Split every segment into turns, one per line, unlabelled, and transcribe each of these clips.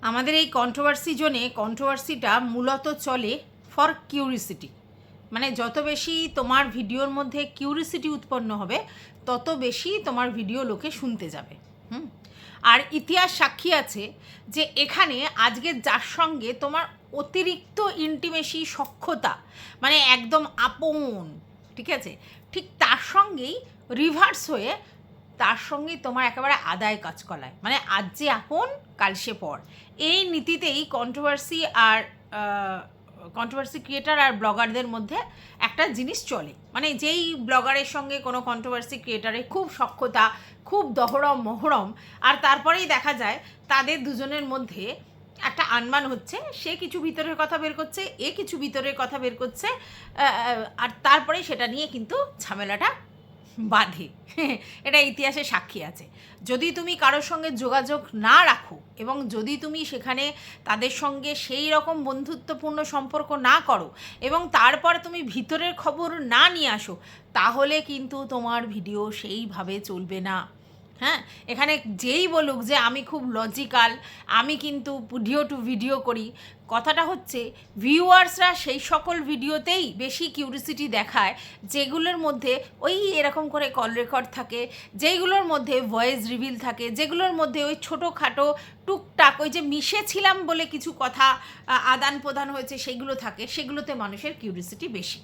আমাদের এই কন্ট্রোভার্সি জোনে কন্ট্রোভার্সিটা মূলত চলে ফর কিউরিসিটি। মানে যত বেশি তোমার ভিডিওর মধ্যে কিউরিসিটি উৎপন্ন হবে তত বেশি তোমার ভিডিও লোকে শুনতে যাবে। আর ইতিহাস সাক্ষী আছে যে এখানে আজকে যার সঙ্গে তোমার অতিরিক্ত ইন্টিমেসি সখ্যতা, মানে একদম আপন, ঠিক আছে, ঠিক তার সঙ্গেই রিভার্স হয়ে তার সঙ্গেই তোমার একেবারে আদায় কাজ করায়, মানে আজ যে আপন কাল সে পর। এই নীতিতেই কন্ট্রোভার্সি ক্রিয়েটার আর ব্লগারদের মধ্যে একটা জিনিস চলে। মানে যেই ব্লগারের সঙ্গে কোনো কন্ট্রোভার্সি ক্রিয়েটারের খুব সখ্যতা, খুব দহরম মহরম, আর তারপরেই দেখা যায় তাদের দুজনের মধ্যে একটা আনমান হচ্ছে, সে কিছু ভিতরের কথা বের করছে, এ কিছু ভিতরের কথা বের করছে, আর তারপরে সেটা নিয়ে কিন্তু ঝামেলাটা বাঁধে। এটা ইতিহাসে সাক্ষী আছে। যদি তুমি কারোর সঙ্গে যোগাযোগ না রাখো এবং যদি তুমি সেখানে তাদের সঙ্গে সেই রকম বন্ধুত্বপূর্ণ সম্পর্ক না করো এবং তারপর তুমি ভিতরের খবর না নিয়ে আসো, তাহলে কিন্তু তোমার ভিডিও সেইভাবে চলবে না। হ্যাঁ, এখানে যেই বলুক যে আমি খুব লজিক্যাল, আমি কিন্তু ভিডিও টু ভিডিও করি, কথাটা হচ্ছে ভিউয়ার্সরা সেই সকল ভিডিওতেই বেশি কিউরিসিটি দেখায় যেগুলোর মধ্যে ওই এরকম করে কল রেকর্ড থাকে, যেইগুলোর মধ্যে ভয়েস রিভিল থাকে, যেগুলোর মধ্যে ওই ছোটোখাটো টুকটাক ওই যে মিশেছিলাম বলে কিছু কথা আদান প্রদান হয়েছে সেগুলো থাকে, সেগুলোতে মানুষের কিউরিসিটি বেশি।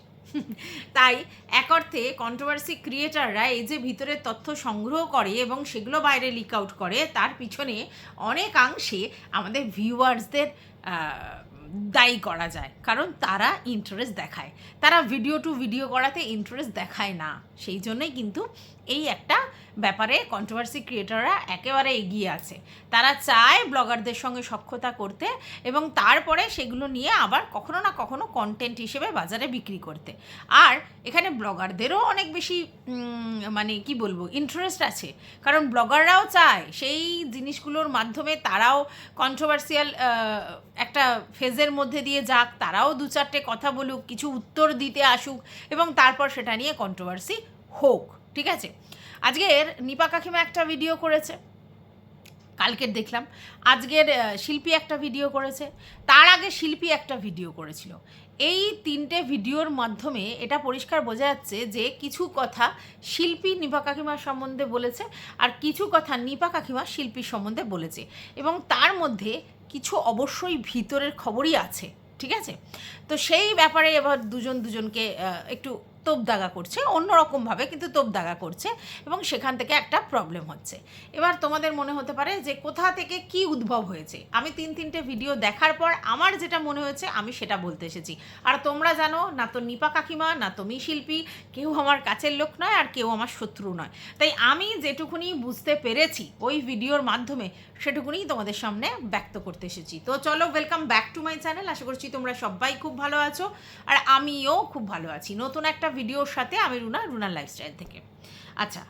তাই এক অর্থে কন্ট্রোভার্সি ক্রিয়েটাররা এই যে ভিতরের তথ্য সংগ্রহ করে এবং সেগুলো বাইরে লিক আউট করে, তার পিছনে অনেকাংশে আমাদের ভিউয়ার্সদের দায়ী করা যায়। কারণ তারা ইন্টারেস্ট দেখায়, তারা ভিডিও টু ভিডিও করাতে ইন্টারেস্ট দেখায় না। সেই জন্যই কিন্তু এই একটা ব্যাপারে কন্ট্রোভার্সি ক্রিয়েটাররা একেবারে এগিয়ে আছে। তারা চায় ব্লগারদের সঙ্গে সখ্যতা করতে এবং তারপরে সেগুলো নিয়ে আবার কখনো না কখনো কন্টেন্ট হিসেবে বাজারে বিক্রি করতে। আর এখানে ব্লগারদেরও অনেক বেশি মানে কি বলবো ইন্টারেস্ট আছে, কারণ ব্লগাররাও চায় সেই জিনিসগুলোর মাধ্যমে তারাও কন্ট্রোভার্সিয়াল একটা ফেজের মধ্যে দিয়ে যাক, তারাও দু চারটে কথা বলুক, কিছু উত্তর দিতে আসুক এবং তারপর সেটা নিয়ে কন্ট্রোভার্সি হোক। ঠিক আছে, আজকের নিপা কাকিমা একটা ভিডিও করেছে, কালকের দেখলাম, আজকের শিল্পী একটা ভিডিও করেছে, তার আগে শিল্পী একটা ভিডিও করেছিল। এই তিনটে ভিডিওর মাধ্যমে এটা পরিষ্কার বোঝা যাচ্ছে যে কিছু কথা শিল্পী নিপা কাকিমার সম্বন্ধে বলেছে আর কিছু কথা নিপা কাকিমা শিল্পীর সম্বন্ধে বলেছে, এবং তার মধ্যে কিছু অবশ্যই ভিতরের খবরই আছে। ঠিক আছে, তো সেই ব্যাপারে এবার দুজনকে একটু তোপদাগা করছে, অন্যরকমভাবে কিন্তু তোপদাগা করছে, এবং সেখান থেকে একটা প্রবলেম হচ্ছে। এবার তোমাদের মনে হতে পারে যে কোথা থেকে কি উদ্ভব হয়েছে। আমি তিনটে ভিডিও দেখার পর আমার যেটা মনে হয়েছে আমি সেটা বলতে এসেছি। আর তোমরা জানো না, তো নিপা কাকিমা না তুমি শিল্পী, কেউ আমার কাছের লোক নয় আর কেউ আমার শত্রু নয়। তাই আমি যেটুকুনি বুঝতে পেরেছি ওই ভিডিওর মাধ্যমে সেটুকুনি তোমাদের সামনে ব্যক্ত করতে এসেছি। তো চলো, welcome back to my channel. আশা করছি তোমরা সবাই খুব ভালো আছো আর আমিও খুব ভালো আছি নতুন একটা ভিডিওর সাথে। আমি রুনার লাইফস্টাইল থেকে। আচ্ছা,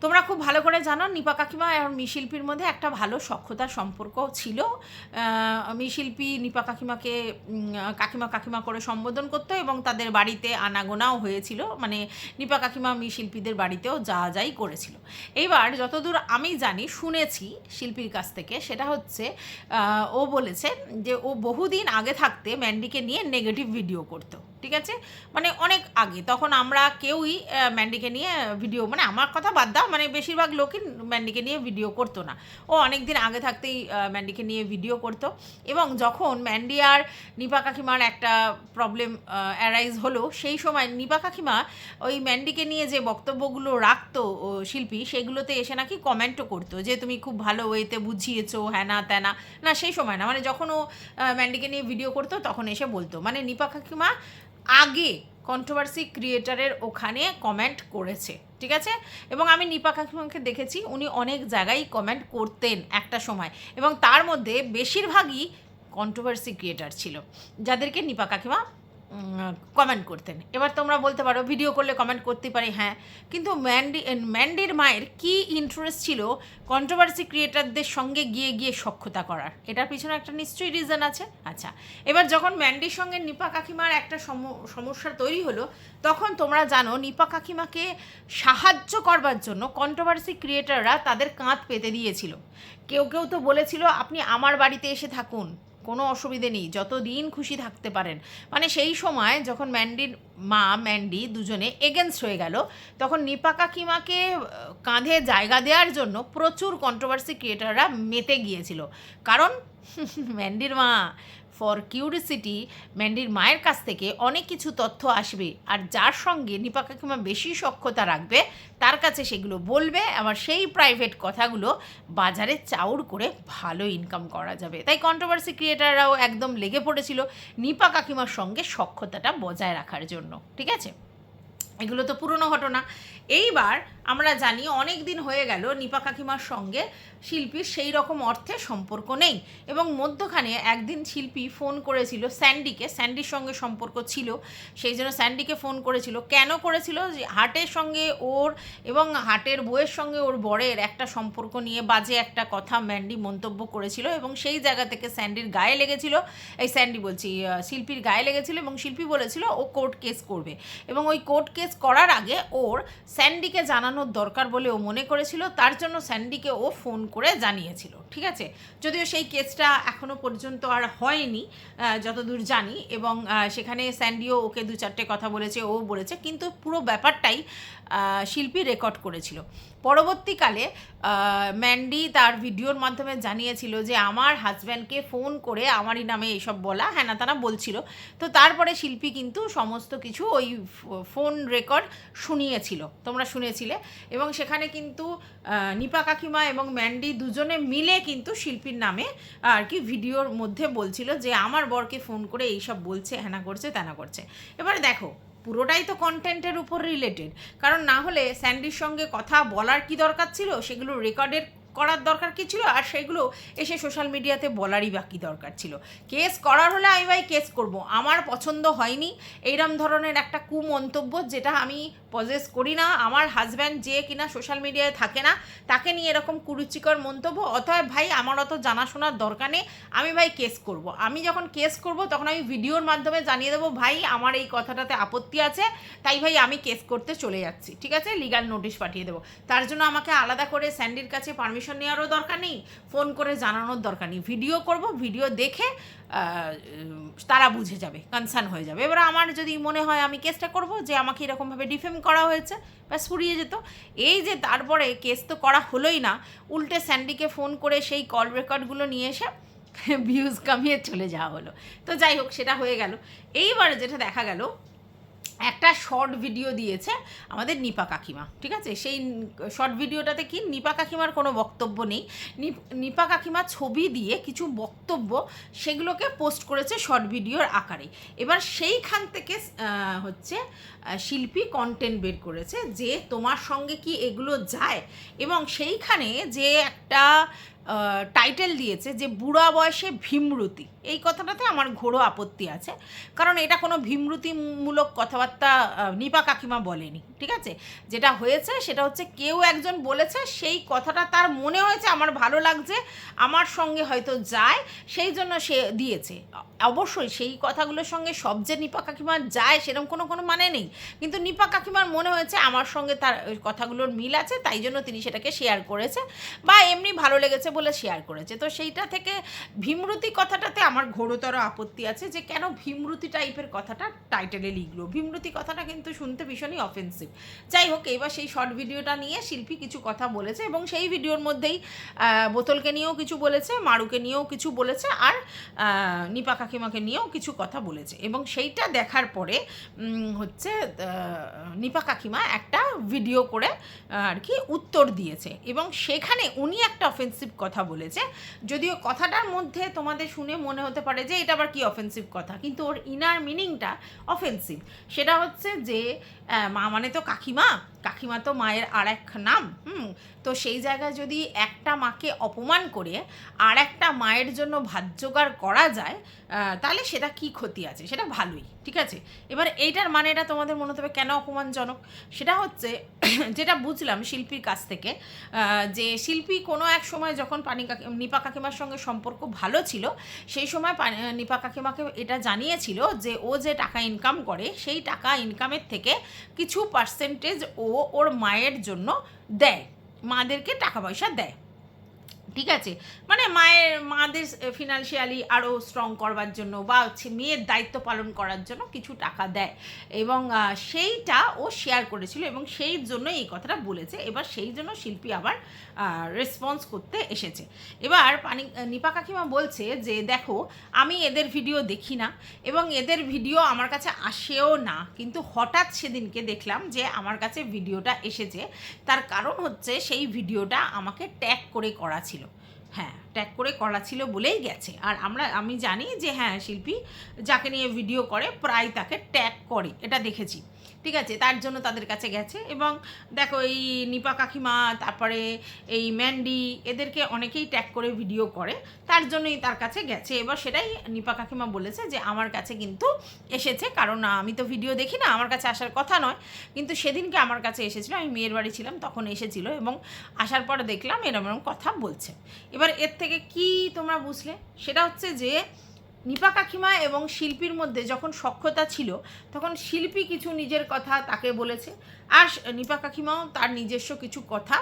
তোমরা খুব ভালো করে জানো নিপা কাকিমা আর মিশিল্পীর মধ্যে একটা ভালো সখ্যতার সম্পর্ক ছিল। মিশিল্পী নিপা কাকিমাকে কাকিমা করে সম্বোধন করতো এবং তাদের বাড়িতে আনাগোনাও হয়েছিল, মানে নিপা কাকিমা মিশিল্পীদের বাড়িতেও যাই করেছিল। এইবার যতদূর আমি জানি, শুনেছি শিল্পীর কাছ থেকে, সেটা হচ্ছে ও বলেছে যে ও বহুদিন আগে থাকতে ম্যান্ডিকে নিয়ে নেগেটিভ ভিডিও করতো। ঠিক আছে, মানে অনেক আগে, তখন আমরা কেউই ম্যান্ডিকে নিয়ে ভিডিও, মানে আমার কথা বাদ দাও, মানে বেশিরভাগ লোকই ম্যান্ডিকে নিয়ে ভিডিও করতো না। ও অনেক দিন আগে থাকতেই ম্যান্ডিকে নিয়ে ভিডিও করতো, এবং যখন ম্যান্ডি আর নিপা কাকিমার একটা প্রবলেম অ্যারাইজ হলো, সেই সময় নিপা কাকিমা ওই ম্যান্ডিকে নিয়ে যে বক্তব্যগুলো রাখতো শিল্পী, সেগুলোতে এসে নাকি কমেন্টও করতো যে তুমি খুব ভালো ওয়েতে বুঝিয়েছো, হ্যানা ত্যানা। না, সেই সময় না, মানে যখন ও ম্যান্ডিকে নিয়ে ভিডিও করতো তখন এসে বলতো, মানে নিপা কাকিমা আগে কন্ট্রোভার্সি ক্রিয়েটারের ওখানে কমেন্ট করেছে। ঠিক আছে, এবং আমি নিপা কাকিমাকে দেখেছি উনি অনেক জায়গায় কমেন্ট করতেন একটা সময়, এবং তার মধ্যে বেশিরভাগই কন্ট্রোভার্সি ক্রিয়েটার ছিল যাদেরকে নিপা কাকিমা কমেন্ট করতেন। এবার তোমরা বলতে পারো ভিডিও করলে কমেন্ট করতে পারি, হ্যাঁ, কিন্তু ম্যান্ডির মায়ের কি ইন্টারেস্ট ছিল কন্ট্রোভার্সি ক্রিয়েটারদের সঙ্গে গিয়ে গিয়ে সখ্যতা করার? এটার পিছনে একটা নিশ্চয়ই রিজন আছে। আচ্ছা, এবার যখন ম্যান্ডির সঙ্গে নিপা কাকিমার একটা সমস্যা তৈরি হলো, তখন তোমরা জানো নিপা কাকিমাকে সাহায্য করবার জন্য কন্ট্রোভার্সি ক্রিয়েটাররা তাদের কাঁধ পেতে দিয়েছিল। কেউ কেউ তো বলেছিল আপনি আমার বাড়িতে এসে থাকুন, কোনো অসুবিধে নেই, যত দিন খুশি থাকতে পারেন। মানে সেই সময় যখন ম্যান্ডির মা ম্যান্ডি দুজনে এগেনস্ট হয়ে গেল, তখন নিপা কাকিমাকে কাঁধে জায়গা দেওয়ার জন্য প্রচুর কন্ট্রোভার্সি ক্রিয়েটাররা মেতে গিয়েছিল। কারণ ম্যান্ডির মা, ফর কিউরিসিটি, ম্যান্ডির মায়ের কাছ থেকে অনেক কিছু তথ্য আসবে, আর যার সঙ্গে নিপা কাকিমা বেশি সখ্যতা রাখবে তার কাছে সেগুলো বলবে, আবার সেই প্রাইভেট কথাগুলো বাজারে চাউর করে ভালো ইনকাম করা যাবে। তাই কন্ট্রোভার্সি ক্রিয়েটাররাও একদম লেগে পড়েছিল নিপা কাকিমার সঙ্গে সখ্যতাটা বজায় রাখার জন্য। ঠিক আছে, এগুলো তো পুরনো ঘটনা। এইবার আমরা জানি অনেক দিন হয়ে গেল নিপা কাকিমার সঙ্গে শিল্পীর সেই রকম অর্থে সম্পর্ক নেই, এবং মধ্যখানে একদিন শিল্পী ফোন করেছিল স্যান্ডিকে, স্যান্ডির সঙ্গে সম্পর্ক ছিল, সেই জন্য স্যান্ডিকে ফোন করেছিল। কেন করেছিল? যে হাটের সঙ্গে ওর এবং হাটের বউয়ের সঙ্গে ওর বরের একটা সম্পর্ক নিয়ে বাজে একটা কথা ম্যান্ডি মন্তব্য করেছিল, এবং সেই জায়গা থেকে স্যান্ডির গায়ে লেগেছিল, এই স্যান্ডি বলছি শিল্পীর গায়ে লেগেছিল, এবং শিল্পী বলেছিল ও কোর্ট কেস করবে, এবং ওই কোর্ট কেস করার আগে ওর স্যান্ডিকে জানানোর দরকার বলে ও মনে করেছিল, তার জন্য স্যান্ডিকে ও ফোন করে জানিয়েছিল। ঠিক আছে, যদিও সেই কেসটা এখনও পর্যন্ত আর হয়নি যতদূর জানি, এবং সেখানে স্যান্ডিও ওকে 2-4টে কথা বলেছে, ও বলেছে, কিন্তু পুরো ব্যাপারটাই শিল্পী রেকর্ড করেছিল। পরবর্তীকালে ম্যান্ডি তার ভিডিওর মাধ্যমে জানিয়েছিল যে আমার হাজব্যান্ডকে ফোন করে আমারই নামে এইসব বলা, হ্যাঁ না তারা বলছিল। তো তারপরে শিল্পী কিন্তু সমস্ত কিছু ওই ফোন রেকর্ড শুনিয়েছিল, তোমরা শুনেছিলে, এবং সেখানে কিন্তু নিপা কাকিমা এবং ম্যান্ডি দুজনে মিলে কিন্তু শিল্পীর নামে আর কি ভিডিওর মধ্যে বলছিল যে আমার বরকে ফোন করে এইসব বলছে, হ্যানা করছে তেনা করছে। এবারে দেখো, পুরোটাই তো কন্টেন্টের উপর রিলেটেড, কারণ না হলে স্যান্ডির সঙ্গে কথা বলার কি দরকার ছিল, সেগুলো রেকর্ডের করার দরকার কী ছিল, আর সেগুলো এসে সোশ্যাল মিডিয়াতে বলারই বা কী দরকার ছিল? কেস করার হলে আমি ভাই কেস করব। আমার পছন্দ হয়নি এইরম ধরনের একটা কুমন্তব্য, যেটা আমি পজেস করি না। আমার হাজব্যান্ড যে কিনা সোশ্যাল মিডিয়ায় থাকে না, তাকে নিয়ে এরকম কুরুচিকর মন্তব্য, অতএব ভাই আমার অত জানাশোনার দরকার নেই, আমি ভাই কেস করব। আমি যখন কেস করব তখন আমি ভিডিওর মাধ্যমে জানিয়ে দেবো ভাই আমার এই কথাটাতে আপত্তি আছে, তাই ভাই আমি কেস করতে চলে যাচ্ছি। ঠিক আছে, লিগ্যাল নোটিশ পাঠিয়ে দেবো। তার জন্য আমাকে আলাদা করে স্যান্ডির কাছে পারমিশন নেওয়ারও দরকার নেই, ফোন করে জানানোর দরকার নেই। ভিডিও করব, ভিডিও দেখে তারা বুঝে যাবে, কনসার্ন হয়ে যাবে। এবার আমার যদি মনে হয় আমি কেসটা করব যে আমাকে এরকমভাবে ডিফেম করা হয়েছে, ব্যাস ফুরিয়ে যেত। এই যে তারপরে কেস তো করা হলোই না, উল্টে স্যান্ডিকে ফোন করে সেই কল রেকর্ডগুলো নিয়ে এসে ভিউজ কামিয়ে চলে যাওয়া হলো। তো যাই হোক, সেটা হয়ে গেল। এইবারে যেটা দেখা গেল, একটা শর্ট ভিডিও দিয়েছে আমাদের নিপা কাকিমা। ঠিক আছে, সেই শর্ট ভিডিওটাতে কি নিপা কাকিমার কোনো বক্তব্য নেই, নিপা কাকিমা ছবি দিয়ে কিছু বক্তব্য সেগুলোকে পোস্ট করেছে শর্ট ভিডিওর আকারে। এবার সেইখান থেকে হচ্ছে শিল্পী কন্টেন্ট বের করেছে যে তোমার সঙ্গে কি এগুলো যায়, এবং সেইখানে যে একটা টাইটেল দিয়েছে যে বুড়া বয়সে ভীমরতি, এই কথাটাতে আমার ঘোরো আপত্তি আছে, কারণ এটা কোনো ভীমরতিমূলক কথাবার্তা নিপা কাকিমা বলেনি। ঠিক আছে, যেটা হয়েছে সেটা হচ্ছে কেউ একজন বলেছে, সেই কথাটা তার মনে হয়েছে আমার ভালো লাগছে, আমার সঙ্গে হয়তো যায়, সেই জন্য সে দিয়েছে। অবশ্যই সেই কথাগুলোর সঙ্গে সব যে নিপা কাকিমার যায় সেরকম কোনো মানে নেই, কিন্তু নিপা কাকিমার মনে হয়েছে আমার সঙ্গে তার কথাগুলোর মিল আছে, তাই জন্য তিনি সেটাকে শেয়ার করেছে, বা এমনি ভালো লেগেছে বলে শেয়ার করেছে। তো সেইটা থেকে ভীমরতি কথাটাতে আমার ঘোরতর আপত্তি আছে, যে কেন ভীমরতি টাইপের কথাটা টাইটেলে লিখলো। ভীমরতি কথাটা কিন্তু শুনতে ভীষণই অফেন্সিভ। যাই হোক, এবার সেই শর্ট ভিডিওটা নিয়ে শিল্পী কিছু কথা বলেছে, এবং সেই ভিডিওর মধ্যেই বোতলকে নিয়েও কিছু বলেছে, মারুকে নিয়েও কিছু বলেছে, আর নিপা কাকিমাকে নিয়েও কিছু কথা বলেছে। এবং সেইটা দেখার পরে হচ্ছে নিপা কাকিমা একটা ভিডিও করে আর কি উত্তর দিয়েছে, এবং সেখানে উনি একটা অফেন্সিভ কথা বলেছে। যদিও কথাটার মধ্যে তোমাদের শুনে মনে হতে পারে যে এটা আবার কি অফেন্সিভ কথা, কিন্তু ওর ইনার মিনিংটা অফেন্সিভ। সেটা হচ্ছে যে মা মানে তো কাকিমা, কাকিমা তো মায়ের আর এক নাম। তো সেই জায়গায় যদি একটা মাকে অপমান করে আর একটা মায়ের জন্য ভাত জোগাড় করা যায়, তাহলে সেটা কি ক্ষতি আছে? সেটা ভালোই, ঠিক আছে। এবার এইটার মানেটা তোমাদের মনে হবে কেন অপমানজনক? সেটা হচ্ছে যেটা বুঝলাম শিল্পীর কাছ থেকে, যে শিল্পী কোনো এক সময় যখন নিপা কাকিমার সঙ্গে সম্পর্ক ভালো ছিল, সেই সময় নিপা কাকিমাকে এটা জানিয়েছিল যে ও যে টাকা ইনকাম করে সেই টাকা ইনকামের থেকে কিছু পার্সেন্টেজ ও ওর মায়ের জন্য দেয়, মাদেরকে টাকা পয়সা দেয়, ঠিক আছে। মানে মাদের ফিনান্সিয়ালি আরও স্ট্রং করবার জন্য বা হচ্ছে মেয়ের দায়িত্ব পালন করার জন্য কিছু টাকা দেয়, এবং সেইটা ও শেয়ার করেছিল এবং সেই জন্য এই কথাটা বলেছে। এবার সেই জন্য শিল্পী আবার রেসপন্স করতে এসেছে। এবার নিপা কাকিমা বলছে যে দেখো, আমি এদের ভিডিও দেখি না এবং এদের ভিডিও আমার কাছে আসেও না, কিন্তু হঠাৎ সেদিনকে দেখলাম যে আমার কাছে ভিডিওটা এসেছে। তার কারণ হচ্ছে সেই ভিডিওটা আমাকে ট্যাগ করে করা ছিল, হ্যাঁ ট্যাগ করে করা ছিল বলেই গেছে। আর আমি জানি যে হ্যাঁ শিল্পী যাকে নিয়ে ভিডিও করে প্রায় তাকে ট্যাগ করে, এটা দেখেছি, ঠিক আছে। তার জন্য তাদের কাছে গেছে। এবং দেখো এই নিপা কাকিমা, তারপরে এই ম্যান্ডি, এদেরকে অনেকেই ট্যাগ করে ভিডিও করে, তার জন্যই তার কাছে গেছে। এবার সেটাই নিপা কাকিমা বলেছে যে আমার কাছে কিন্তু এসেছে, কারণ আমি তো ভিডিও দেখি না, আমার কাছে আসার কথা নয়, কিন্তু সেদিনকে আমার কাছে এসেছিলো, আমি মেয়ের বাড়ি ছিলাম তখন এসেছিল, এবং আসার পরে দেখলাম এরকম কথা বলছে। এবার এর থেকে কি তোমরা বুঝলে? সেটা হচ্ছে যে নিপা কাকিমা এবং শিল্পীর মধ্যে যখন সখ্যতা ছিল, তখন শিল্পী কিছু নিজের কথা তাকে বলেছে, আর নিপা কাকিমাও তার নিজস্ব কিছু কথা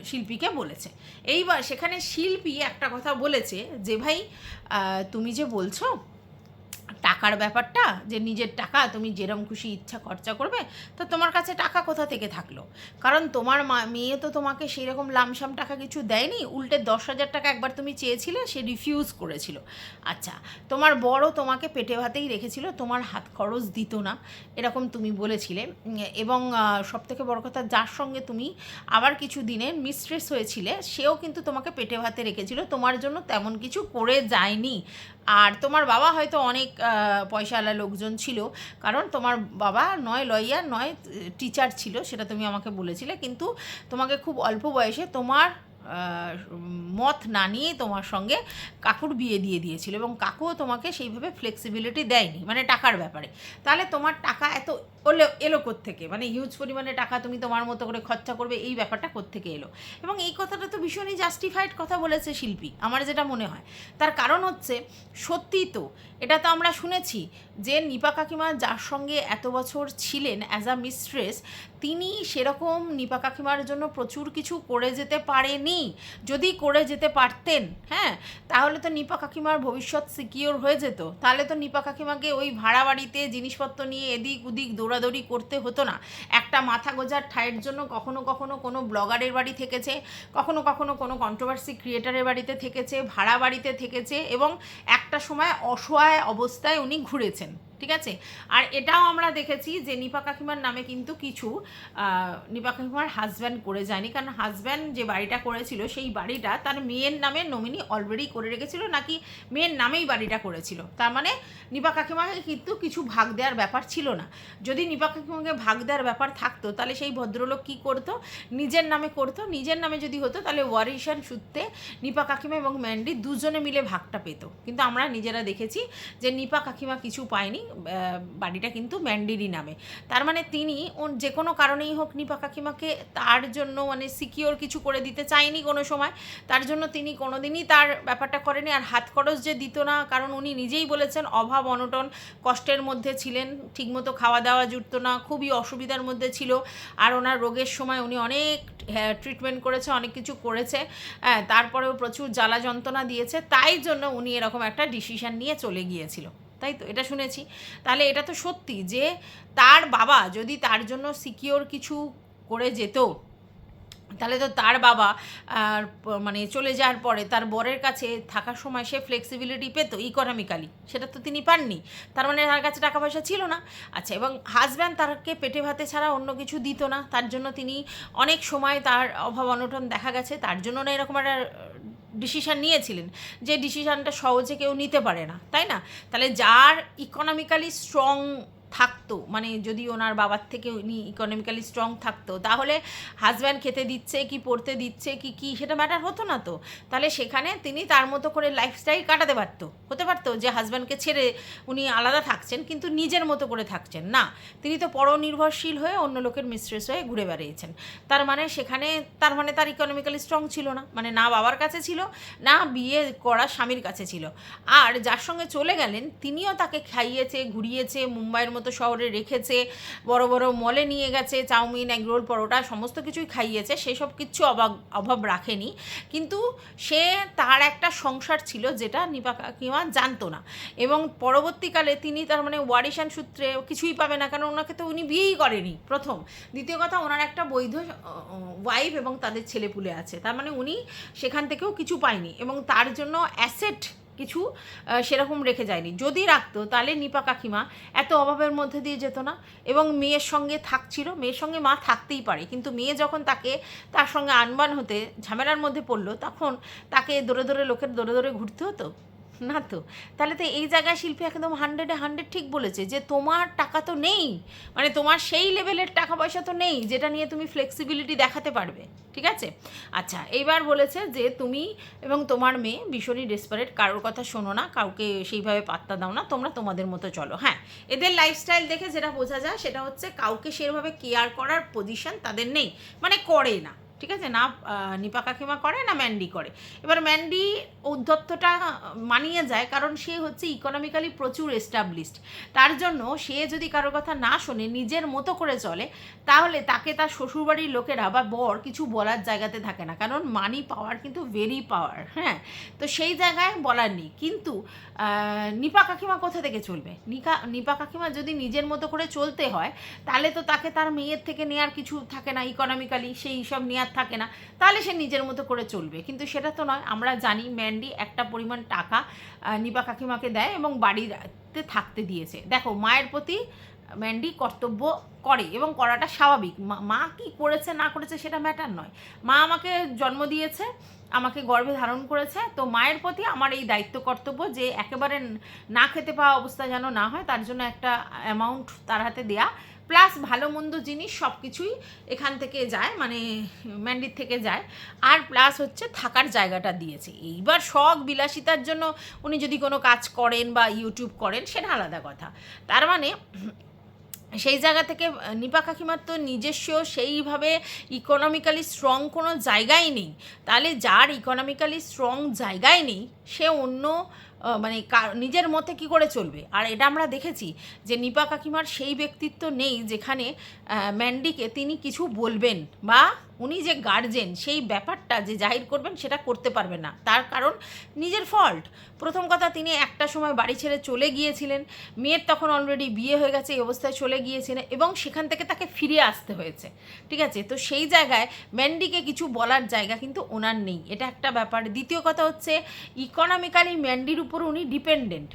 শিল্পীকে বলেছে। এইবার সেখানে শিল্পী একটা কথা বলেছে যে ভাই, তুমি যে বলছো টাকার ব্যাপারটা, যে নিজের টাকা তুমি যেরকম খুশি ইচ্ছা খরচা করবে, তো তোমার কাছে টাকা কোথা থেকে থাকলো? কারণ তোমার মেয়ে তো তোমাকে সেই রকম লামসাম টাকা কিছু দেয়নি, উল্টে 10,000 টাকা একবার তুমি চেয়েছিলে, সে রিফিউজ করেছিল। আচ্ছা, তোমার বড় তোমাকে পেটে ভাতেই রেখেছিল, তোমার হাত খরচ দিত না, এরকম তুমি বলেছিলে। এবং সবথেকে বড় কথা, যার সঙ্গে তুমি আবার কিছু দিনের মিস্ট্রেস হয়েছিলে, সেও কিন্তু তোমাকে পেটে ভাতে রেখেছিল, তোমার জন্য তেমন কিছু করে যায়নি। আর তোমার বাবা হয়তো অনেক পয়সাওয়ালা লোকজন ছিল, কারণ তোমার বাবা নয় লয়ার নয় টিচার ছিল, সেটা তুমি আমাকে বলেছিলে, কিন্তু তোমাকে খুব অল্প বয়সে তোমার মত না নিয়েই তোমার সঙ্গে কাকুর বিয়ে দিয়ে দিয়েছিল, এবং কাকুও তোমাকে সেইভাবে ফ্লেক্সিবিলিটি দেয়নি মানে টাকার ব্যাপারে। তাহলে তোমার টাকা এত এলো কোত্থেকে? মানে হিউজ পরিমাণে টাকা তুমি তোমার মতো করে খরচা করবে, এই ব্যাপারটা কোত্থেকে এলো? এবং এই কথাটা তো ভীষণই জাস্টিফাইড কথা বলেছে শিল্পী, আমার যেটা মনে হয়। তার কারণ হচ্ছে, সত্যি তো এটা তো আমরা শুনেছি যে নিপা কাকিমা যার সঙ্গে এত বছর ছিলেন অ্যাজ আ মিস্ট্রেস, তিনি সেরকম নিপা কাকিমার জন্য প্রচুর কিছু করে যেতে পারেনি। যদি করে যেতে পারতেন, হ্যাঁ, তাহলে তো নিপা কাকিমার ভবিষ্যৎ সিকিওর হয়ে যেত। তাহলে তো নিপা কাকিমাকে ওই ভাড়া বাড়িতে জিনিসপত্র নিয়ে এদিক ওদিক দৌড়াদৌড়ি করতে হতো না। একটা মাথা গোজার ঠাঁইয়ের জন্য কখনো কখনো কোনো ব্লগারের বাড়ি থেকেছে, কখনো কখনো কোনো কন্ট্রোভার্সি ক্রিয়েটারের বাড়িতে থেকেছে, ভাড়া বাড়িতে থেকেছে, এবং একটা সময় অসহায় অবস্থায় উনি ঘুরেছেন, ঠিক আছে। আর এটাও আমরা দেখেছি যে নিপা কাকিমার নামে কিন্তু কিছু নিপা কাকিমার হাজব্যান্ড করে যায়নি, কারণ হাজব্যান্ড যে বাড়িটা করেছিল সেই বাড়িটা তার মেয়ের নামে নমিনি অলরেডি করে রেখেছিল, নাকি মেয়ের নামেই বাড়িটা করেছিল। তার মানে নিপা কাকিমাকে কিন্তু কিছু ভাগ দেওয়ার ব্যাপার ছিল না। যদি নিপা কাকিমাকে ভাগ দেওয়ার ব্যাপার থাকতো, তাহলে সেই ভদ্রলোক কী করতো? নিজের নামে করতো। নিজের নামে যদি হতো, তাহলে ওয়ারিশান সূত্রে নিপা কাকিমা এবং ম্যান্ডি দুজনে মিলে ভাগটা পেত। কিন্তু আমরা নিজেরা দেখেছি যে নিপা কাকিমা কিছু পায়নি, বাড়িটা কিন্তু ম্যান্ডিরই নামে। তার মানে তিনি যে কোনো কারণেই হোক নিপা কাকিমাকে তার জন্য মানে সিকিওর কিছু করে দিতে চায়নি কোনো সময়, তার জন্য তিনি কোনোদিনই তার ব্যাপারটা করেনি। আর হাত খরচ যে দিত না, কারণ উনি নিজেই বলেছেন অভাব অনটন কষ্টের মধ্যে ছিলেন, ঠিকমতো খাওয়া দাওয়া জুটতো না, খুবই অসুবিধার মধ্যে ছিল। আর ওনার রোগের সময় উনি অনেক ট্রিটমেন্ট করেছে, অনেক কিছু করেছে, তারপরেও প্রচুর জ্বালা যন্ত্রণা দিয়েছে, তাই জন্য উনি এরকম একটা ডিসিশন নিয়ে চলে গিয়েছিল, তাই তো? এটা শুনেছি। তাহলে এটা তো সত্যি যে তার বাবা যদি তার জন্য সিকিওর কিছু করে যেত, তাহলে তো তার বাবা মানে চলে যাওয়ার পরে তার বরের কাছে থাকার সময় সে ফ্লেক্সিবিলিটি পেতো ইকোনমিক্যালি, সেটা তো তিনি পাননি। তার মানে তার কাছে টাকা পয়সা ছিল না। আচ্ছা, এবং হাজব্যান্ড তারকে পেটে ভাতে ছাড়া অন্য কিছু দিত না, তার জন্য তিনি অনেক সময় তার অভাব অনটন দেখা গেছে, তার জন্য না এরকম একটা ডিসিশান নিয়েছিলেন, যে ডিসিশানটা সহজে কেউ নিতে পারে না, তাই না? তাহলে যার ইকোনমিক্যালি স্ট্রং থাকতো, মানে যদি ওনার বাবার থেকে উনি ইকোনমিক্যালি স্ট্রং থাকতো, তাহলে হাজব্যান্ড খেতে দিচ্ছে কি পড়তে দিচ্ছে কি কি সেটা ম্যাটার হতো না তো। তাহলে সেখানে তিনি তার মতো করে লাইফস্টাইল কাটাতে পারতো, হতে পারতো যে হাজব্যান্ডকে ছেড়ে উনি আলাদা থাকছেন কিন্তু নিজের মতো করে থাকছেন না, তিনি তো পরনির্ভরশীল হয়ে অন্য লোকের মিস্ট্রেস হয়ে ঘুরে বেড়িয়েছেন। তার মানে সেখানে তার ইকোনমিক্যালি স্ট্রং ছিল না, মানে না বাবার কাছে ছিল না বিয়ে করা স্বামীর কাছে ছিল। আর যার সঙ্গে চলে গেলেন তিনিও তাকে খাইয়েছে, ঘুরিয়েছে, মুম্বাইয়ের মতো শহরে রেখেছে, বড় বড় মলে নিয়ে গেছে, চাউমিন, এগরোল, পরোটা সমস্ত কিছুই খাইয়েছে, সেসব কিচ্ছু অভাব রাখেনি। কিন্তু সে তার একটা সংসার ছিল যেটা নিপা কাকিমা জানতো না, এবং পরবর্তীকালে তিনি তার মানে ওয়ারিশান সূত্রে কিছুই পাবে না, কারণ ওনাকে তো উনি বিয়েই করেনি প্রথম। দ্বিতীয় কথা, ওনার একটা বৈধ ওয়াইফ এবং তাদের ছেলেপুলে আছে, তার মানে উনি সেখান থেকেও কিছু পায়নি, এবং তার জন্য অ্যাসেট কিছু সেরকম রেখে যায়নি। যদি রাখতো তাহলে নিপা কাকিমা এত অভাবের মধ্যে দিয়ে যেত না, এবং মেয়ের সঙ্গে থাকছিল, মেয়ের সঙ্গে মা থাকতেই পারে, কিন্তু মেয়ে যখন তার সঙ্গে আনবান হতে ঝামেলার মধ্যে পড়লো, তখন তাকে দৌড়ে দৌড়ে লোকের দৌড়ে দৌড়ে ঘুরতে হতো না তো। তাহলে তো এই জায়গায় শিল্পী একদম 100-এ 100 ঠিক বলেছে যে তোমার টাকা তো নেই, মানে তোমার সেই লেভেলের টাকা পয়সা তো নেই যেটা নিয়ে তুমি ফ্লেক্সিবিলিটি দেখাতে পারবে, ঠিক আছে। আচ্ছা, এইবার বলেছে যে তুমি এবং তোমার মেয়ে ভীষণই ডেসপারেট, কারোর কথা শোনো না, কাউকে সেইভাবে পাত্তা দাও না, তোমরা তোমাদের মতো চলো। হ্যাঁ, এদের লাইফস্টাইল দেখে যেটা বোঝা যায় সেটা হচ্ছে কাউকে সেভাবে কেয়ার করার পজিশন তাদের নেই, মানে করে না, ঠিক আছে, না নিপা কাকিমা করে না ম্যান্ডি করে। এবার ম্যান্ডি উদ্ধত্তটা মানিয়ে যায়, কারণ সে হচ্ছে ইকোনমিক্যালি প্রচুর এস্টাবলিশড, তার জন্য সে যদি কারোর কথা না শোনে, নিজের মতো করে চলে, তাহলে তাকে তার শ্বশুরবাড়ির লোকেরা বা বর কিছু বলার জায়গাতে থাকে না, কারণ মানি পাওয়ার কিন্তু ভেরি পাওয়ার, হ্যাঁ, তো সেই জায়গায় বলার নেই। কিন্তু নিপা কাকিমা কোথা থেকে চলবে? নিপা কাকিমা যদি নিজের মতো করে চলতে হয়, তাহলে তো তাকে তার মেয়ের থেকে নেওয়ার কিছু থাকে না, ইকোনমিক্যালি সেই সব নেওয়ার থাকে না, তাহলে সে নিজের মতো করে চলবে। কিন্তু সেটা তো নয়। আমরা জানি ম্যান্ডি একটা পরিমাণ টাকা নিপা কাকিমাকে দেয় এবং বাড়িতে থাকতে দিয়েছে। দেখো, মায়ের প্রতি ম্যান্ডি কর্তব্য করে এবং করাটা স্বাভাবিক। মা কি করেছে না করেছে সেটা ম্যাটার নয়। মা আমাকে জন্ম দিয়েছে, আমাকে গর্ভে ধারণ করেছে, তো মায়ের প্রতি আমার এই দায়িত্ব কর্তব্য যে একেবারে না খেতে পাওয়া অবস্থা যেন না হয়, তার জন্য একটা অ্যামাউন্ট তার হাতে দেয়া, প্লাস ভালো মন্দ জিনিস সব কিছুই এখান থেকে যায়, মানে ম্যান্ডির থেকে যায়, আর প্লাস হচ্ছে থাকার জায়গাটা দিয়েছে। এইবার শখ বিলাসিতার জন্য উনি যদি কোনো কাজ করেন বা ইউটিউব করেন সেটা আলাদা কথা। তার মানে সেই জায়গা থেকে নিপা কাকিমার তো নিজস্ব সেইভাবে ইকোনমিক্যালি স্ট্রং কোনো জায়গাই নেই। তাহলে যার ইকোনমিক্যালি স্ট্রং জায়গায় নেই সে অন্য মানে নিজের মতে কি করে চলবে? আর এটা আমরা দেখেছি যে নিপা কাকিমার সেই ব্যক্তিত্ব নেই যেখানে ম্যান্ডিকে তিনি কিছু বলবেন বা উনি যে গার্জেন সেই ব্যাপারটা যে জাহির করবেন সেটা করতে পারবেন না, তার কারণ নিজের ফল্ট। প্রথম কথা, তিনি একটা সময় বাড়ি ছেড়ে চলে গিয়েছিলেন, মেয়ের তখন অলরেডি বিয়ে হয়ে গেছে, এই অবস্থায় চলে গিয়েছিলেন এবং সেখান থেকে তাকে ফিরে আসতে হয়েছে, ঠিক আছে। তো সেই জায়গায় ম্যান্ডিকে কিছু বলার জায়গা কিন্তু ওনার নেই, এটা একটা ব্যাপার। দ্বিতীয় কথা হচ্ছে ইকোনমিক্যালি ম্যান্ডির উপর উনি ডিপেন্ডেন্ট।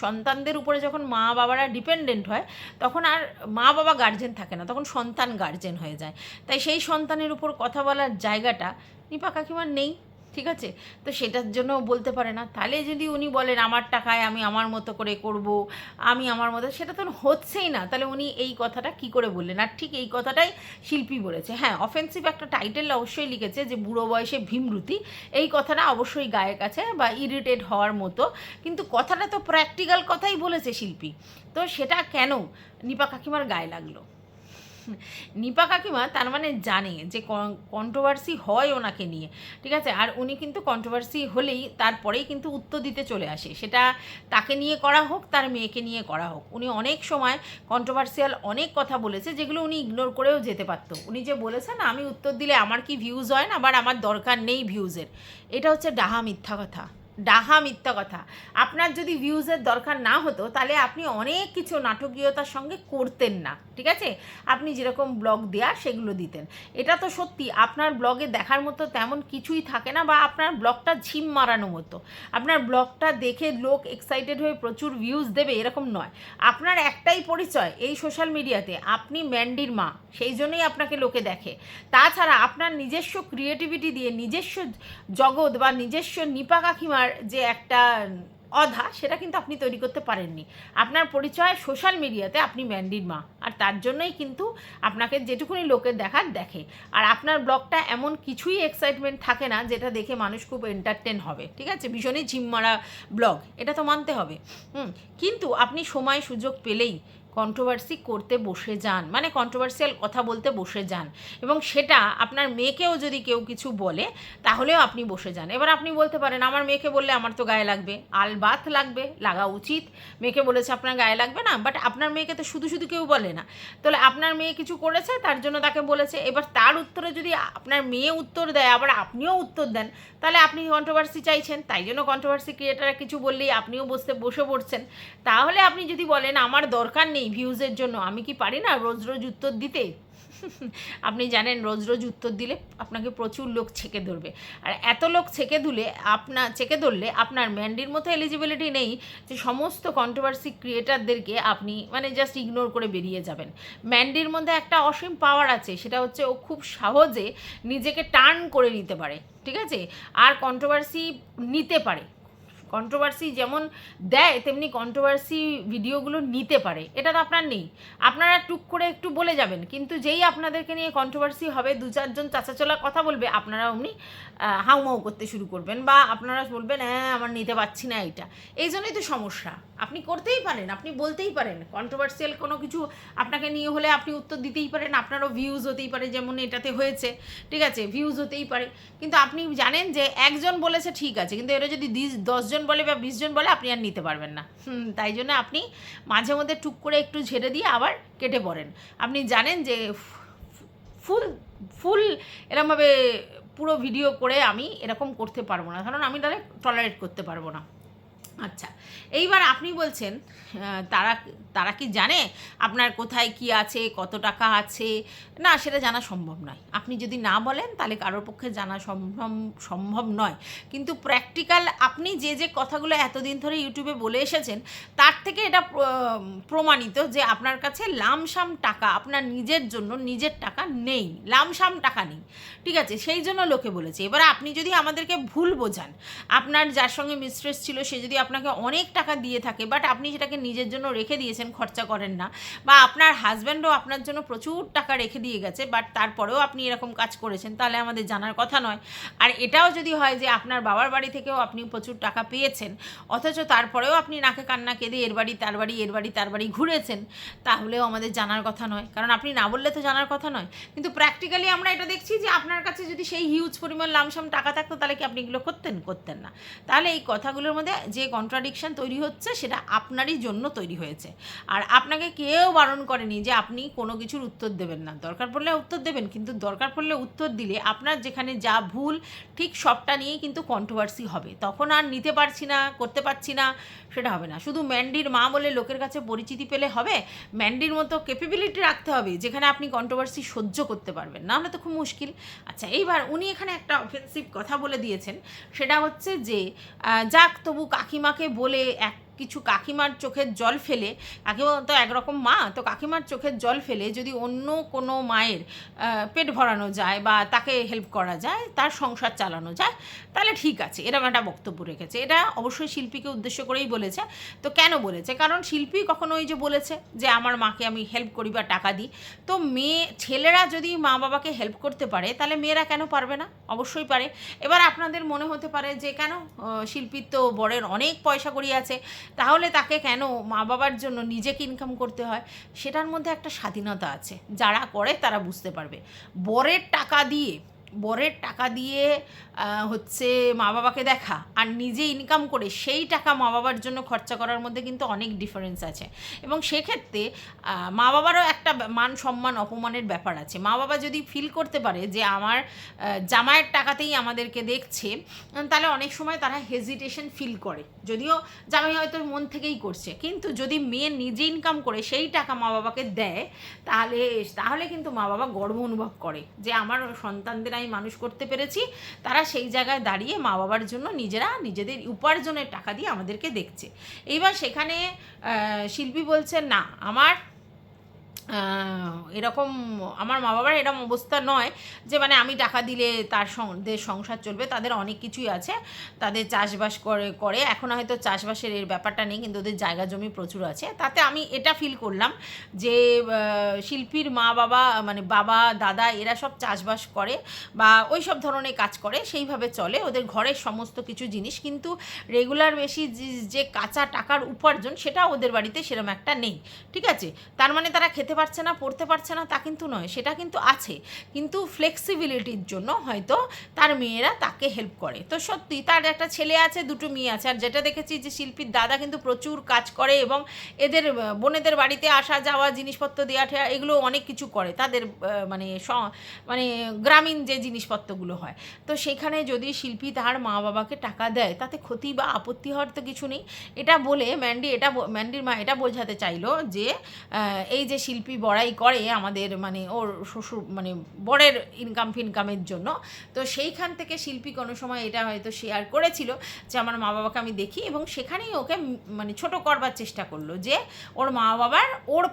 সন্তানদের উপরে যখন মা বাবারা ডিপেন্ডেন্ট হয় তখন আর মা বাবা গার্জেন থাকে না, তখন সন্তান গার্জেন হয়ে যায়। তাই সেই সন্তানের উপর কথা বলার জায়গাটা নিপা কাকিমার নেই, ঠিক আছে। তো সেটার জন্য বলতে পারে না। তাহলে যদি উনি বলেন আমার টাকায় আমি আমার মতো করে করব, আমি আমার মতো, সেটা তো হচ্ছেই না। তাহলে উনি এই কথাটা কি করে বললেন? আর ঠিক এই কথাটাই শিল্পী বলেছে। হ্যাঁ, অফেন্সিভ একটা টাইটেল অবশ্যই লিখেছে যে বুড়ো বয়সে ভীমরুতি, এই কথাটা অবশ্যই গায়ের কাছে বা ইরিটেট হওয়ার মতো, কিন্তু কথাটা তো প্র্যাকটিক্যাল কথাই বলেছে শিল্পী। তো সেটা কেন নিপা কাকিমার গায়ে লাগলো? নিপা কাকিমা তার মানে জানে যে কন্ট্রোভার্সি হয় ওনাকে নিয়ে, ঠিক আছে। আর উনি কিন্তু কন্ট্রোভার্সি হলেই তারপরেই কিন্তু উত্তর দিতে চলে আসে, সেটা তাকে নিয়ে করা হোক তার মেয়েকে নিয়ে করা হোক। উনি অনেক সময় কন্ট্রোভার্সিয়াল অনেক কথা বলেছে যেগুলো উনি ইগনোর করেও যেতে পারতো। উনি যে বলেছেন আমি উত্তর দিলে আমার কি ভিউজ হয় না, আবার আমার দরকার নেই ভিউজের, এটা হচ্ছে ডাহা মিথ্যা কথা, ডাহা মিথ্যা কথা। আপনার যদি ভিউজের দরকার না হতো তাহলে আপনি অনেক কিছু নাটকীয়তার সঙ্গে করতেন না, ঠিক আছে। আপনি যেরকম ব্লগ দেওয়ার সেগুলো দিতেন। এটা তো সত্যি, আপনার ব্লগে দেখার মতো তেমন কিছুই থাকে না, বা আপনার ব্লগটা ঝিম মারানো মতো। আপনার ব্লগটা দেখে লোক এক্সাইটেড হয়ে প্রচুর ভিউজ দেবে এরকম নয়। আপনার একটাই পরিচয় এই সোশ্যাল মিডিয়াতে, আপনি ম্যান্ডির মা, সেই জন্যই আপনাকে লোকে দেখে। তাছাড়া আপনার নিজস্ব ক্রিয়েটিভিটি দিয়ে নিজস্ব জগৎ বা নিজস্ব নিপা কাকিমার যে একটা অধা, সেটা কিন্তু আপনি তৈরি করতে পারেননি। আপনার পরিচয় সোশ্যাল মিডিয়াতে আপনি ম্যান্ডির মা, আর তার জন্যই কিন্তু আপনাকে যেটুকুনি লোকের দেখার দেখে। আর আপনার ব্লগটা এমন কিছুই এক্সাইটমেন্ট থাকে না যেটা দেখে মানুষ খুব এন্টারটেন হবে, ঠিক আছে, ভীষণই ঝিমমারা ব্লগ, এটা তো মানতে হবে। কিন্তু আপনি সময় সুযোগ পেলেই কন্ট্রোভার্সি করতে বসে যান, মানে কন্ট্রোভার্সিয়াল কথা বলতে বসে যান, এবং সেটা আপনার মেয়েকেও যদি কেউ কিছু বলে তাহলেও আপনি বসে যান। এবার আপনি বলতে পারেন আমার মেয়েকে বললে আমার তো গায়ে লাগবে, আলবাত লাগবে, লাগা উচিত, মেয়েকে বলেছে আপনার গায়ে লাগবে না, বাট আপনার মেয়েকে তো শুধু শুধু কেউ বলে না, তাহলে আপনার মেয়ে কিছু করেছে তার জন্য তাকে বলেছে, এবার তার উত্তরে যদি আপনার মেয়ে উত্তর দেয় আবার আপনিও উত্তর দেন, তাহলে আপনি কন্ট্রোভার্সি চাইছেন, তাই জন্য কন্ট্রোভার্সি ক্রিয়েটাররা কিছু বললেই আপনিও বসে পড়ছেন। তাহলে আপনি যদি বলেন আমার দরকার নেই ভিউজের জন্য, আমি কি পারি না রোজ রোজ উত্তর দিতে, আপনি জানেন রোজ রোজ উত্তর দিলে আপনাকে প্রচুর লোক ছেঁকে ধরবে, আর এত লোক ছেঁকে ধরলে আপনার ম্যান্ডির মতো এলিজিবিলিটি নেই যে সমস্ত কন্ট্রোভার্সি ক্রিয়েটারদেরকে আপনি মানে জাস্ট ইগনোর করে বেরিয়ে যাবেন। ম্যান্ডির মধ্যে একটা অসীম পাওয়ার আছে, সেটা হচ্ছে ও খুব সহজে নিজেকে টার্ন করে নিতে পারে, ঠিক আছে, আর কন্ট্রোভার্সি নিতে পারে। কন্ট্রোভার্সি যেমন দেয় তেমনি কন্ট্রোভার্সি ভিডিওগুলো নিতে পারে, এটা তো আপনার নেই। আপনারা টুক করে একটু বলে যাবেন, কিন্তু যেই আপনাদেরকে নিয়ে কন্ট্রোভার্সি হবে, 2-4 জন চাচাচোলা কথা বলবে, আপনারা অমনি হাউমাউ করতে শুরু করবেন, বা আপনারা বলবেন হ্যাঁ আমার নিতে পারছি না এইটা। এই জন্যই তো সমস্যা। আপনি করতেই পারেন, আপনি বলতেই পারেন, কন্ট্রোভার্সিয়াল কোনো কিছু আপনাকে নিয়ে হলে আপনি উত্তর দিতেই পারেন, আপনারও ভিউজ হতেই পারে, যেমন এটাতে হয়েছে, ঠিক আছে, ভিউজ হতেই পারে। কিন্তু আপনি জানেন যে একজন বলেছে ঠিক আছে, কিন্তু এরা যদি 10 জন বলে বা 20 জন বলে আপনি আর নিতে পারবেন না। তাই জন্য আপনি মাঝে মধ্যে টুক করে একটু ঝেড়ে দিয়ে আবার কেটে পড়েন। আপনি জানেন যে ফুল ফুল এরকমভাবে পুরো ভিডিও করে আমি এরকম করতে পারবো না, কারণ আমি তাহলে টলারেট করতে পারবো না। আচ্ছা, এইবার আপনি বলছেন তারা তারা কি জানে আপনার কোথায় কি আছে, কত টাকা আছে? না, সেটা জানা সম্ভব নয়। আপনি যদি না বলেন তাহলে কারোর পক্ষে জানা সম্ভব নয়। কিন্তু প্র্যাকটিক্যাল আপনি যে কথাগুলো এতদিন ধরে ইউটিউবে বলে এসেছেন, তার থেকে এটা প্রমাণিত যে আপনার কাছে লামসাম টাকা, আপনার নিজের জন্য নিজের টাকা নেই, লামসাম টাকা নেই, ঠিক আছে, সেই জন্য লোকে বলেছে। এবার আপনি যদি আমাদেরকে ভুল বোঝান, আপনার যার সঙ্গে মিস্ট্রেস ছিল সে যদি আপনাকে অনেক টাকা দিয়ে থাকে, বাট আপনি সেটাকে নিজের জন্য রেখে দিয়েছেন, খরচা করেন না, বা আপনার হাজব্যান্ডও আপনার জন্য প্রচুর টাকা রেখে দিয়ে গেছে, বাট তারপরেও আপনি এরকম কাজ করেছেন, তাহলে আমাদের জানার কথা নয়। আর এটাও যদি হয় যে আপনার বাবার বাড়ি থেকেও আপনি প্রচুর টাকা পেয়েছেন, অথচ তারপরেও আপনি নাকে কান্না কেঁদে এর বাড়ি তার বাড়ি এর বাড়ি তার বাড়ি ঘুরেছেন, তাহলেও আমাদের জানার কথা নয়, কারণ আপনি না বললে তো জানার কথা নয়। কিন্তু প্র্যাকটিক্যালি আমরা এটা দেখছি যে আপনার কাছে যদি সেই হিউজ পরিমাণ লামসাম টাকা থাকতো, তাহলে কি আপনি এগুলো করতেন না। তাহলে এই কথাগুলোর মধ্যে যে কন্ট্রাডিকশন তৈরি হচ্ছে সেটা আপনারই জন্য তৈরি হয়েছে। আর আপনাকে কেউ বারণ করেনি যে আপনি কোনো কিছুর উত্তর দেবেন না, দরকার পড়লে উত্তর দেবেন, কিন্তু দরকার পড়লে উত্তর দিলে আপনার যেখানে যা ভুল ঠিক সবটা নিয়েই কিন্তু কন্ট্রোভার্সি হবে, তখন আর নিতে পারছি না, করতে পারছি না, সেটা হবে না। শুধু ম্যান্ডির মা বলে লোকের কাছে পরিচিতি পেলে হবে? ম্যান্ডির মতো ক্যাপেবিলিটি রাখতে হবে যেখানে আপনি কন্ট্রোভার্সি সহ্য করতে পারবেন, না হলে তো খুব মুশকিল। আচ্ছা, এইবার উনি এখানে একটা অফেন্সিভ কথা বলে দিয়েছেন, সেটা হচ্ছে যে যাক তবু কাকিমাকে বলে কিছু কাকিমার চোখের জল ফেলে, কাকিমা তো একরকম মা, তো কাকিমার চোখের জল ফেলে যদি অন্য কোনো মায়ের পেট ভরানো যায় বা তাকে হেল্প করা যায়, তার সংসার চালানো যায়, তাহলে ঠিক আছে, এরকম একটা বক্তব্য রেখেছে। এটা অবশ্যই শিল্পীকে উদ্দেশ্য করেই বলেছে। তো কেন বলেছে? কারণ শিল্পী কখনো ওই যে বলেছে যে আমার মাকে আমি হেল্প করি বা টাকা দিই, তো ছেলেরা যদি মা বাবাকে হেল্প করতে পারে, তাহলে মেয়েরা কেন পারবে না? অবশ্যই পারে। এবার আপনাদের মনে হতে পারে যে কেন, শিল্পীর তো বরের অনেক পয়সা কড়ি আছে, তাহলে তাকে কেন মা বাবার জন্য নিজেকে ইনকাম করতে হয়? সেটার মধ্যে একটা স্বাধীনতা আছে, যারা করে তারা বুঝতে পারবে। বরের টাকা দিয়ে হচ্ছে মা বাবাকে দেখা আর নিজে ইনকাম করে সেই টাকা মা বাবার জন্য খরচা করার মধ্যে কিন্তু অনেক ডিফারেন্স আছে, এবং সেক্ষেত্রে মা বাবারও একটা মান সম্মান অপমানের ব্যাপার আছে। মা বাবা যদি ফিল করতে পারে যে আমার জামাইয়ের টাকাতেই আমাদেরকে দেখছে, তাহলে অনেক সময় তারা হেজিটেশন ফিল করে, যদিও জামাই হয়তো মন থেকেই করছে, কিন্তু যদি মেয়ে নিজে ইনকাম করে সেই টাকা মা বাবাকে দেয়, তাহলে কিন্তু মা বাবা গর্ব অনুভব করে যে আমার সন্তানদের আমি মানুষ করতে পেরেছি, তারা সেই জায়গায় দাঁড়িয়ে মা বাবার জন্য নিজেদের উপার্জনের টাকা দিয়ে আমাদেরকে দেখছে। এইবার সেখানে শিল্পী বলছেন না, আমার এরকম আমার মা বাবার এরকম অবস্থা নয় যে মানে আমি টাকা দিলে তাদের সংসার চলবে। তাদের অনেক কিছুই আছে, তাদের চাষবাস করে এখন হয়তো চাষবাসের এর ব্যাপারটা নেই, কিন্তু ওদের জায়গা জমি প্রচুর আছে। তাতে আমি এটা ফিল করলাম যে শিল্পীর মা বাবা মানে বাবা দাদা এরা সব চাষবাস করে বা ওই সব ধরনের কাজ করে, সেইভাবে চলে ওদের ঘরের সমস্ত কিছু জিনিস। কিন্তু রেগুলার বেশি যে কাঁচা টাকার উপার্জন সেটা ওদের বাড়িতে সেরকম একটা নেই, ঠিক আছে? তার মানে তারা খেতে পারছে না, পড়তে পারছে না তা কিন্তু নয়, সেটা কিন্তু আছে, কিন্তু ফ্লেক্সিবিলিটির জন্য হয়তো তার মেয়েরা তাকে হেল্প করে। তো সত্যি তার একটা ছেলে আছে, দুটো মেয়ে আছে। আর যেটা দেখেছি যে শিল্পীর দাদা কিন্তু প্রচুর কাজ করে এবং এদের বোনেদের বাড়িতে আসা যাওয়া, জিনিসপত্র দেওয়া ঠেয়া, এগুলো অনেক কিছু করে তাদের মানে মানে গ্রামীণ যে জিনিসপত্রগুলো হয়। তো সেখানে যদি শিল্পী তার মা বাবাকে টাকা দেয় তাতে ক্ষতি বা আপত্তি হওয়ার তো কিছু নেই। এটা বলে ম্যান্ডির মা এটা বোঝাতে চাইলো যে এই যে শিল্পী বড়াই করে আমাদের মানে ওর শ্বশুর মানে বরের ফিনকামের জন্য, তো সেইখান থেকে শিল্পী কোনো সময় এটা হয়তো শেয়ার করেছিল যে আমার মা বাবাকে আমি দেখি, এবং সেখানেই ওকে মানে ছোট করবার চেষ্টা করলো যে ওর মা বাবার ওর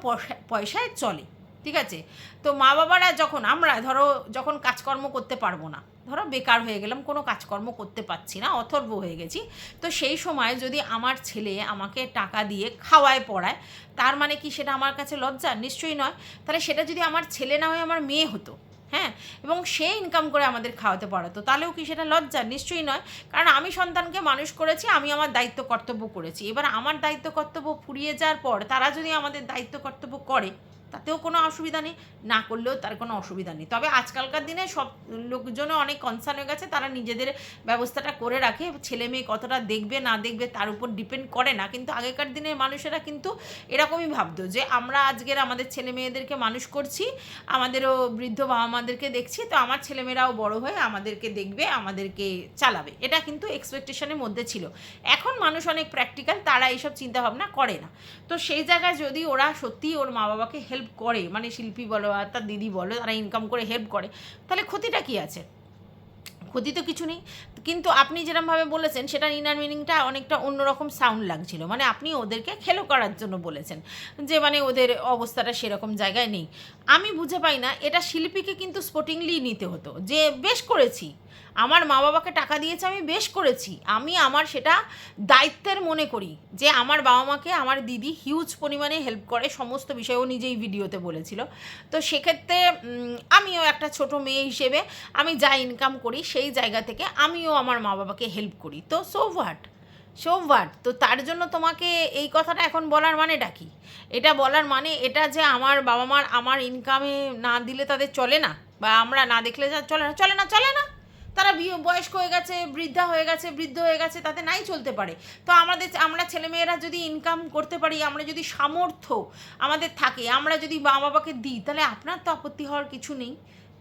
পয়সায় চলে, ঠিক আছে? তো মা বাবারা যখন আমরা ধরো যখন কাজকর্ম করতে পারবো না, ধরো বেকার হয়ে গেলাম, কোনো কাজকর্ম করতে পারছি না, অথর্ব হয়ে গেছি, তো সেই সময় যদি আমার ছেলে আমাকে টাকা দিয়ে খাওয়ায় পড়ায়, তার মানে কি সেটা আমার কাছে লজ্জা? নিশ্চয়ই নয়। তাহলে সেটা যদি আমার ছেলে না হয়ে আমার মেয়ে হতো, হ্যাঁ, এবং সে ইনকাম করে আমাদের খাওয়াতে পারতো, তাহলেও কি সেটা লজ্জা? নিশ্চয়ই নয়। কারণ আমি সন্তানকে মানুষ করেছি, আমি আমার দায়িত্ব কর্তব্য করেছি। এবার আমার দায়িত্ব কর্তব্য ফুরিয়ে যাওয়ার পর তারা যদি আমাদের দায়িত্ব কর্তব্য করে তাতেও কোনো অসুবিধা নেই, না করলেও তার কোনো অসুবিধা নেই। তবে আজকালকার দিনে সব লোকজনও অনেক কনসার্ন হয়ে গেছে, তারা নিজেদের ব্যবস্থাটা করে রাখে, ছেলে মেয়ে কতটা দেখবে না দেখবে তার উপর ডিপেন্ড করে না। কিন্তু আগেকার দিনের মানুষেরা কিন্তু এরকমই ভাবতো যে আমরা আজকের আমাদের ছেলে মেয়েদেরকে মানুষ করছি, আমাদেরও বৃদ্ধ বাবা মাদেরকে দেখছি, তো আমার ছেলেমেয়েরাও বড় হয়ে আমাদেরকে দেখবে, আমাদেরকে চালাবে, এটা কিন্তু এক্সপেকটেশনের মধ্যে ছিল। এখন মানুষ অনেক প্র্যাকটিক্যাল, তারা এইসব চিন্তাভাবনা করে না। তো সেই জায়গায় যদি ওরা সত্যি ওর মা বাবাকে হেল্প করে, মানে শিল্পী বলো আর তার দিদি বলো, তারা ইনকাম করে হেল্প করে, তাহলে ক্ষতিটা কী আছে? ক্ষতি তো কিছু নেই। কিন্তু আপনি যেরকমভাবে বলেছেন সেটার ইনার মিনিংটা অনেকটা অন্যরকম সাউন্ড লাগছিল, মানে আপনি ওদেরকে খেলো করার জন্য বলেছেন, যে মানে ওদের অবস্থাটা সেরকম জায়গায় নেই। আমি বুঝে পাই না, এটা শিল্পীকে কিন্তু স্পোর্টিংলি নিতে হতো যে বেশ করেছি, আমার মা বাবাকে টাকা দিয়েছে, আমি বেশ করেছি, আমি আমার সেটা দায়িত্বের মনে করি যে আমার বাবা মাকে আমার দিদি হিউজ পরিমাণে হেল্প করে সমস্ত বিষয়ে, ও নিজেই ভিডিওতে বলেছিল। তো সেক্ষেত্রে আমিও একটা ছোট মেয়ে হিসেবে আমি যা ইনকাম করি সেই জায়গা থেকে আমিও আমার মা বাবাকে হেল্প করি, তো সো হোয়াট। তো তার জন্য তোমাকে এই কথাটা এখন বলার মানেটা কি? এটা বলার মানে এটা যে আমার বাবা মার আমার ইনকামে না দিলে তাদের চলে না, বা আমরা না দেখলে যা চলে না, তারা বয়স্ক হয়ে গেছে, বৃদ্ধ হয়ে গেছে, তাতে নাই চলতে পারে। তো আমরা ছেলেমেয়েরা যদি ইনকাম করতে পারি, আমরা যদি সামর্থ্য আমাদের থাকে, আমরা যদি মা বাবাকে দিই, তাহলে আপনার তো আপত্তি হওয়ার কিছু নেই,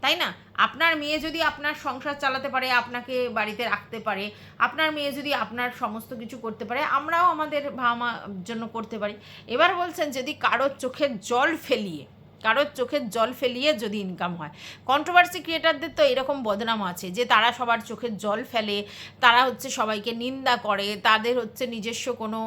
তাই না? আপনার মেয়ে যদি আপনার সংসার চালাতে পারে, আপনাকে বাড়িতে রাখতে পারে, আপনার মেয়ে যদি আপনার সমস্ত কিছু করতে পারে, আমরাও আমাদের বাবা মার জন্য করতে পারি। এবার বলছেন যদি কারোর চোখের জল ফেলিয়ে যদি ইনকাম হয়, কন্ট্রোভার্সি ক্রিয়েটারদের তো এরকম বদনাম আছে যে তারা সবার চোখের জল ফেলে, তারা হচ্ছে সবাইকে নিন্দা করে, তাদের হচ্ছে নিজস্ব কোনো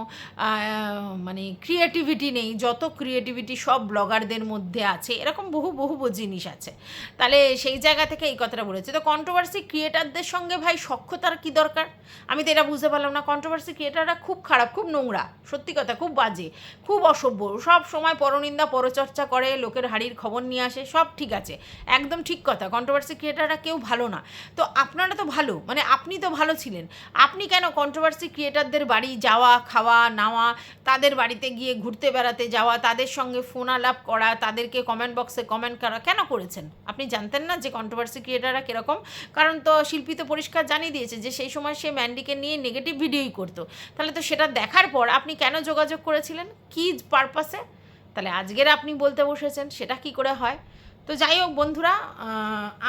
মানে ক্রিয়েটিভিটি নেই, যত ক্রিয়েটিভিটি সব ব্লগারদের মধ্যে আছে, এরকম বহু জিনিস আছে। তাহলে সেই জায়গা থেকে এই কথাটা বলেছে। তো কন্ট্রোভার্সি ক্রিয়েটারদের সঙ্গে ভাই সখ্যতার কী দরকার? আমি তো এটা বুঝতে পারলাম না। কন্ট্রোভার্সি ক্রিয়েটাররা খুব খারাপ, খুব নোংরা, সত্যি কথা, খুব বাজে, খুব অসভ্য, সব সময় পরনিন্দা পরচর্চা করে, লোকের হাড়ির খবর নিয়ে আসে, সব ঠিক আছে, একদম ঠিক কথা। কন্ট্রোভার্সি ক্রিয়েটাররা কেউ ভালো না। তো আপনারা তো ভালো, মানে আপনি তো ভালো ছিলেন, আপনি কেন কন্ট্রোভার্সি ক্রিয়েটারদের বাড়ি যাওয়া, খাওয়া নাওয়া, তাদের বাড়িতে গিয়ে ঘুরতে বেড়াতে যাওয়া, তাদের সঙ্গে ফোন আলাপ করা, তাদেরকে কমেন্ট বক্সে কমেন্ট করা কেন করেছেন? আপনি জানতেন না যে কন্ট্রোভার্সি ক্রিয়েটাররা কীরকম? কারণ তো শিল্পী তো পরিষ্কার জানিয়ে দিয়েছে যে সেই সময় সে ম্যান্ডিকে নিয়ে নেগেটিভ ভিডিওই করতো। তাহলে তো সেটা দেখার পর আপনি কেন যোগাযোগ করেছিলেন, কী পারপাসে? তাহলে আজকের আপনি বলতে বসেছেন, সেটা কি করে হয়? তো যাই হোক বন্ধুরা,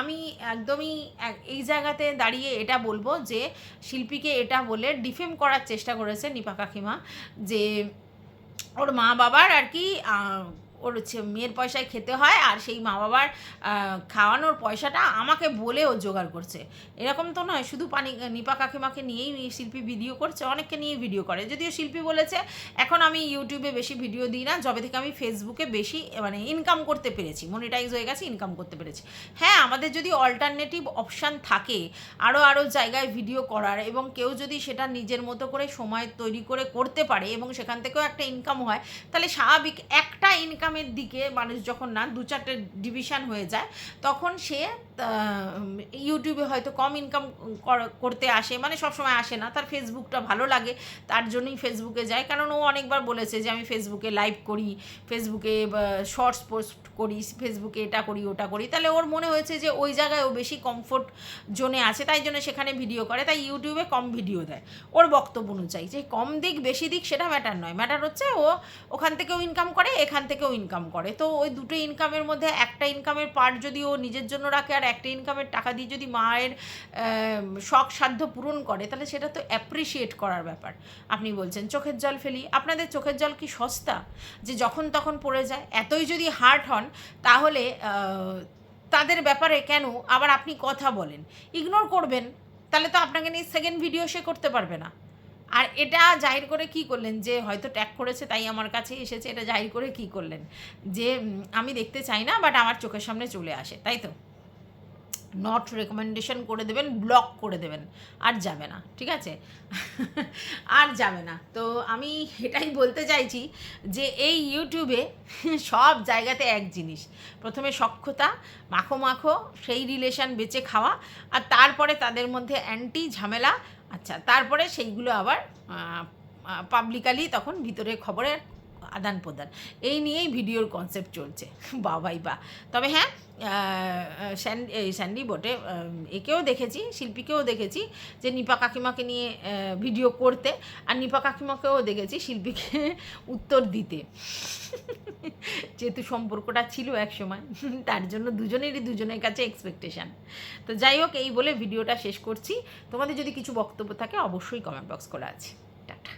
আমি একদমই এই জায়গাতে দাঁড়িয়ে এটা বলবো যে শিল্পীকে এটা বলে ডিফেম করার চেষ্টা করেছে নিপা কাকিমা, যে ওর মা বাবার আর কি ওর মেয়ের পয়সায় খেতে হয়, আর সেই মা বাবার খাওয়ানোর পয়সাটা আমাকে বলে ও জোগাড় করছে। এরকম তো নয় শুধু নিপা কাকিমাকে নিয়েই শিল্পী ভিডিও করছে, অনেককে নিয়ে ভিডিও করে। যদিও শিল্পী বলেছে এখন আমি ইউটিউবে বেশি ভিডিও দিই না, যবে থেকে আমি ফেসবুকে বেশি মানে ইনকাম করতে পেরেছি, মনিটাইজ হয়ে গেছে, ইনকাম করতে পেরেছি। হ্যাঁ, আমাদের যদি অল্টারনেটিভ অপশান থাকে আরও জায়গায় ভিডিও করার, এবং কেউ যদি সেটা নিজের মতো করে সময় তৈরি করে করতে পারে এবং সেখান থেকেও একটা ইনকাম হয়, তাহলে স্বাভাবিক একটা ইনকামের দিকে মানুষ যখন না 2-4টে ডিভিশন হয়ে যায়, তখন সে ইউটিউবে হয়তো কম ইনকাম করতে আসে, মানে সবসময় আসে না, তার ফেসবুকটা ভালো লাগে তার জন্যই ফেসবুকে যায়। কারণ ও অনেকবার বলেছে যে আমি ফেসবুকে লাইভ করি, ফেসবুকে শর্টস পোস্ট করি, ফেসবুকে এটা করি ওটা করি। তাহলে ওর মনে হয়েছে যে ওই জায়গায় ও বেশি কমফোর্ট জোনে আছে, তাই জন্য সেখানে ভিডিও করে, তাই ইউটিউবে কম ভিডিও দেয়। ওর বক্তব্য অনুযায়ী যে কম দিক বেশি দিক সেটা ম্যাটার নয়, ম্যাটার হচ্ছে ও ওখান থেকেও ইনকাম করে, এখান থেকেও ইনকাম করে। তো ওই দুটো ইনকামের মধ্যে একটা ইনকামের পার্ট যদি ও নিজের জন্য রাখে আর একটা ইনকামের টাকা দিয়ে যদি মায়ের শখ সাধ্য পূরণ করে, তাহলে সেটা তো অ্যাপ্রিসিয়েট করার ব্যাপার। আপনি বলছেন চোখের জল ফেলি, আপনাদের চোখের জল কি সস্তা যে যখন তখন পড়ে যায়? এতই যদি হার্ট হন তাহলে তাদের ব্যাপারে কেন আবার আপনি কথা বলেন? ইগনোর করবেন, তাহলে তো আপনাকে নিয়ে সেকেন্ড ভিডিও সে করতে পারবে না। আর এটা জাহির করে কি করলেন যে হয়তো ট্যাগ করেছে তাই আমার কাছে এসেছে, এটা জাহির করে কি করলেন যে আমি দেখতে চাই না বাট আমার চোখের সামনে চলে আসে, তাই তো? নট রেকমেন্ডেশন করে দেবেন, ব্লক করে দেবেন, আর যাবে না, ঠিক আছে? আর যাবে না। তো আমি এটাই বলতে চাইছি যে এই ইউটিউবে সব জায়গাতে এক জিনিস, প্রথমে সখ্যতা, মাখো মাখো সেই রিলেশান বেঁচে খাওয়া, আর তারপরে তাদের মধ্যে অ্যান্টি ঝামেলা, আচ্ছা তারপরে সেইগুলো আবার পাবলিকালি তখন ভিতরে খবরের আদান প্রদান, এই নিয়েই ভিডিওর কনসেপ্ট চলছে। বাবাই বা। তবে হ্যাঁ, স্যান্ডি বটে, একেও দেখেছি, শিল্পীকেও দেখেছি যে নিপা কাকিমাকে নিয়ে ভিডিও করতে, আর নিপা কাকিমাকেও দেখেছি শিল্পীকে উত্তর দিতে। যেহেতু সম্পর্কটা ছিল এক সময়, তার জন্য দুজনের কাছে এক্সপেকটেশান। তো যাই হোক, এই বলে ভিডিওটা শেষ করছি। তোমাদের যদি কিছু বক্তব্য থাকে অবশ্যই কমেন্ট বক্স করা আছে। টাটা।